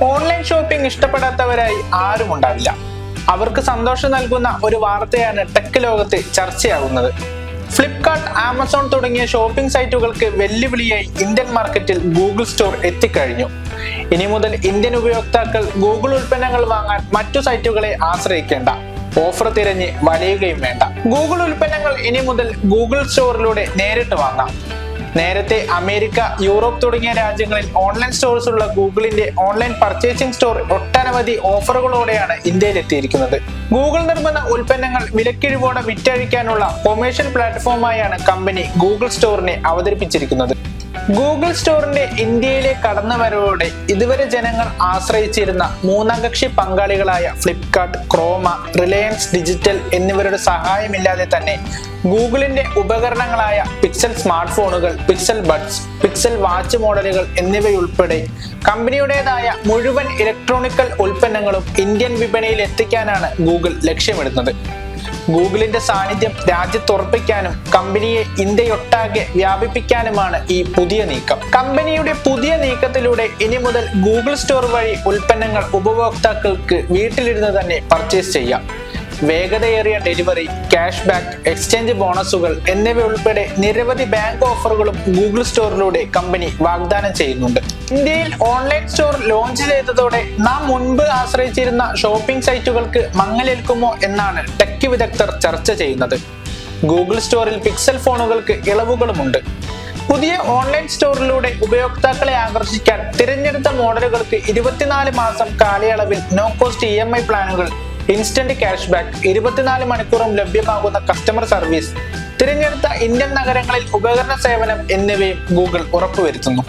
Online shopping ഇഷ്ടപ്പെടാത്തവരായി ആരും ഉണ്ടാവില്ല. അവർക്ക് സന്തോഷം നൽകുന്ന ഒരു വാർത്തയാണ് ടെക് ലോകത്ത് ചർച്ചയാകുന്നത്. ഫ്ലിപ്കാർട്ട്, ആമസോൺ തുടങ്ങിയ ഷോപ്പിംഗ് സൈറ്റുകൾക്ക് വെല്ലുവിളിയായി ഇന്ത്യൻ മാർക്കറ്റിൽ ഗൂഗിൾ സ്റ്റോർ എത്തിക്കഴിഞ്ഞു. ഇനി മുതൽ ഇന്ത്യൻ ഉപയോക്താക്കൾ ഗൂഗിൾ ഉൽപ്പന്നങ്ങൾ വാങ്ങാൻ മറ്റു സൈറ്റുകളെ ആശ്രയിക്കേണ്ട, ഓഫർ തിരഞ്ഞ് വലയുകയും വേണ്ട. ഗൂഗിൾ ഉൽപ്പന്നങ്ങൾ ഇനി മുതൽ ഗൂഗിൾ സ്റ്റോറിലൂടെ നേരിട്ട് വാങ്ങാം. നേരത്തെ അമേരിക്ക, യൂറോപ്പ് തുടങ്ങിയ രാജ്യങ്ങളിൽ ഓൺലൈൻ സ്റ്റോഴ്സ് ഉള്ള ഗൂഗിളിന്റെ ഓൺലൈൻ പർച്ചേസിംഗ് സ്റ്റോർ ഒട്ടനവധി ഓഫറുകളോടെയാണ് ഇന്ത്യയിൽ എത്തിയിരിക്കുന്നത്. ഗൂഗിൾ നിർമ്മിത ഉൽപ്പന്നങ്ങൾ വിലക്കിഴിവോടെ വിറ്റഴിക്കാനുള്ള കൊമേഴ്ഷ്യൽ പ്ലാറ്റ്ഫോമായാണ് കമ്പനി ഗൂഗിൾ സ്റ്റോറിനെ അവതരിപ്പിച്ചിരിക്കുന്നത്. ഗൂഗിൾ സ്റ്റോറിന്റെ ഇന്ത്യയിലെ കടന്നുവരവോടെ ഇതുവരെ ജനങ്ങൾ ആശ്രയിച്ചിരുന്ന മൂന്നാം കക്ഷി പങ്കാളികളായ ഫ്ലിപ്കാർട്ട്, ക്രോമ, റിലയൻസ് ഡിജിറ്റൽ എന്നിവരുടെ സഹായമില്ലാതെ തന്നെ ഗൂഗിളിന്റെ ഉപകരണങ്ങളായ പിക്സൽ സ്മാർട്ട് ഫോണുകൾ, പിക്സൽ ബഡ്സ്, പിക്സൽ വാച്ച് മോഡലുകൾ എന്നിവയുൾപ്പെടെ കമ്പനിയുടേതായ മുഴുവൻ ഇലക്ട്രോണിക്കൽ ഉൽപ്പന്നങ്ങളും ഇന്ത്യൻ വിപണിയിൽ എത്തിക്കാനാണ് ഗൂഗിൾ ലക്ഷ്യമിടുന്നത്. ഗൂഗിളിന്റെ സാന്നിധ്യം രാജ്യത്തുറപ്പിക്കാനും കമ്പനിയെ ഇന്ത്യയൊട്ടാകെ വ്യാപിപ്പിക്കാനുമാണ് ഈ പുതിയ നീക്കം. കമ്പനിയുടെ പുതിയ നീക്കത്തിലൂടെ ഇനി മുതൽ ഗൂഗിൾ സ്റ്റോർ വഴി ഉൽപ്പന്നങ്ങൾ ഉപഭോക്താക്കൾക്ക് വീട്ടിലിരുന്ന് തന്നെ പർച്ചേസ് ചെയ്യാം. വേഗതയേറിയ ഡെലിവറി, ക്യാഷ് ബാക്ക്, എക്സ്ചേഞ്ച് ബോണസുകൾ എന്നിവ ഉൾപ്പെടെ നിരവധി ബാങ്ക് ഓഫറുകളും ഗൂഗിൾ സ്റ്റോറിലൂടെ കമ്പനി വാഗ്ദാനം ചെയ്യുന്നുണ്ട്. ഇന്ത്യയിൽ ഓൺലൈൻ സ്റ്റോർ ലോഞ്ച് ചെയ്തതോടെ നാം മുൻപ് ആശ്രയിച്ചിരുന്ന ഷോപ്പിംഗ് സൈറ്റുകൾക്ക് മങ്ങലേൽക്കുമോ എന്നാണ് ടെക് വിദഗ്ധർ ചർച്ച ചെയ്യുന്നത്. ഗൂഗിൾ സ്റ്റോറിൽ പിക്സൽ ഫോണുകൾക്ക് ഇളവുകളുമുണ്ട്. പുതിയ ഓൺലൈൻ സ്റ്റോറിലൂടെ ഉപയോക്താക്കളെ ആകർഷിക്കാൻ തിരഞ്ഞെടുത്ത മോഡലുകൾക്ക് 24 മാസം കാലയളവിൽ നോ കോസ്റ്റ് EMI പ്ലാനുകൾ, ഇൻസ്റ്റന്റ് ക്യാഷ് ബാക്ക്, 24 മണിക്കൂറും ലഭ്യമാകുന്ന കസ്റ്റമർ സർവീസ്, തിരഞ്ഞെടുത്ത ഇന്ത്യൻ നഗരങ്ങളിൽ ഉപകരണ സേവനം എന്നിവയും ഗൂഗിൾ ഉറപ്പുവരുത്തുന്നു.